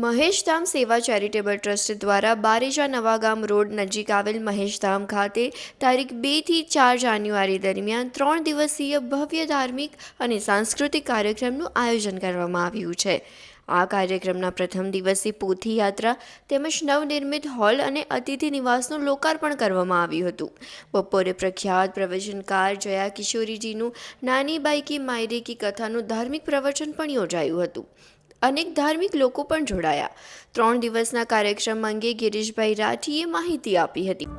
મહેશધામ સેવા charitable trust દ્વારા Bareja Navagam road નજીક આવેલ મહેશધામ ખાતે તારીખ 2 થી 4 જાન્યુઆરી દરમિયાન 3 દિવસીય ભવ્ય ધાર્મિક અને સાંસ્કૃતિક કાર્યક્રમનું આયોજન કરવામાં આવ્યું છે। આ કાર્યક્રમના પ્રથમ દિવસે પોથી યાત્રા તેમજ નવનિર્મિત હોલ અને અતિથિ નિવાસનું લોકાર્પણ કરવામાં આવ્યું હતું। બપોરે પ્રખ્યાત પ્રવચનકાર જયા કિશોરીજીનું નાની બાઈ કી માયરે કી કથાનું ધાર્મિક પ્રવચન પણ યોજાયું હતું। અનેક ધાર્મિક લોકો પણ જોડાયા। 3 દિવસના કાર્યક્રમ અંગે ગિરીશભાઈ રાઠીએ માહિતી આપી હતી।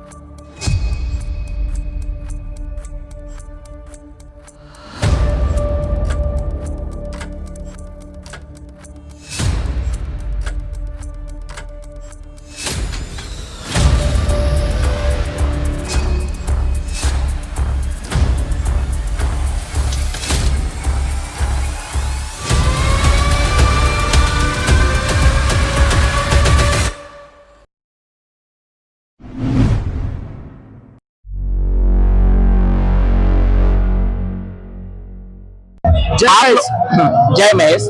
जय महेश।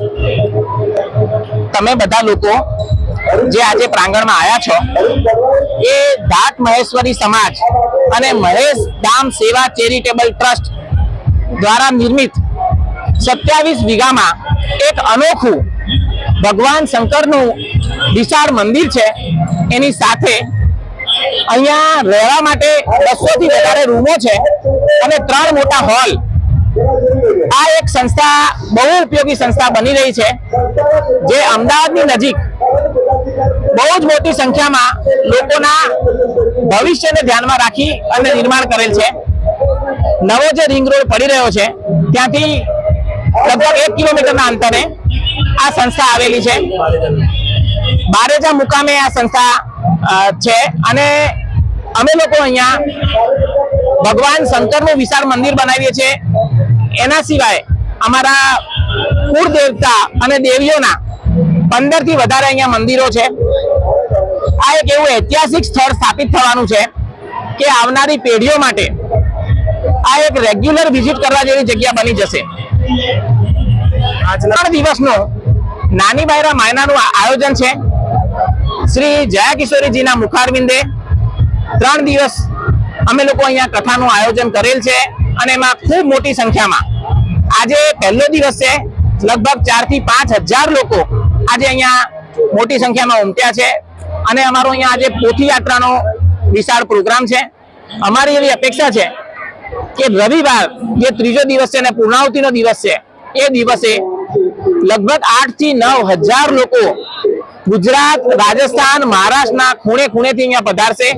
तमे बधा लोको जे आज प्रांगण में आया छो ए धाट महेश्वरी समाज अने महेश धाम सेवा चेरिटेबल ट्रस्ट द्वारा निर्मित 27 वीघा में एक अनोखू भगवान शंकर नु विशाल मंदिर छे। एनी साथे अहींया रहेवा माटे 200 थी वधारे रूमो छे अने 3 मोटा हॉल। आ एक संस्था बहु उपयोगी संस्था बनी रही है जे अमदावाद नजीक बहुत मोटी संख्या में लोकोना भविष्य ने ध्यान में राखी अने निर्माण करेल छे। नवो जे रिंग रोड पड़ी रह्यो छे त्यांथी लगभग 1 किलोमीटर ना अंतरे आ संस्था आवेली छे। बारेजा मुकामे आ संस्था छे अने अमे लोको अहींया भगवान शंकर नु विशाल मंदिर बनावीए छे। एना सिवाय अमारा कुल देवता अने देवीओना 15 थी वधारे अहींया मंदिरो छे। आ एक एवुं ऐतिहासिक स्थळ स्थापित थवानुं छे के आवनारी पेढीओ माटे आ एक रेग्युलर विजिट करवा जेवी जग्या बनी जशे। आज 3 दिवसनो नानी बायरा मायनानुं आयोजन छे। श्री जया किशोरीजीना मुखारविंदे 3 दिवस अमे लोको अहींया कथानुं आयोजन करेल छे અને એમાં ખૂબ મોટી સંખ્યામાં આજે પહેલો દિવસ છે। લગભગ 4 થી 5 હજાર લોકો આજે અહીંયા મોટી સંખ્યામાં ઉમટ્યા છે અને અમારો અહીંયા આજે પોથી યાત્રાનો વિશાળ પ્રોગ્રામ છે। અમારી એવી અપેક્ષા છે કે રવિવાર જે ત્રીજો દિવસ છે અને પૂર્ણાહુતિનો દિવસ છે એ દિવસે લગભગ 8 થી 9 હજાર લોકો ગુજરાત, રાજસ્થાન, મહારાષ્ટ્રના ખૂણે ખૂણેથી અહીંયા પધારશે।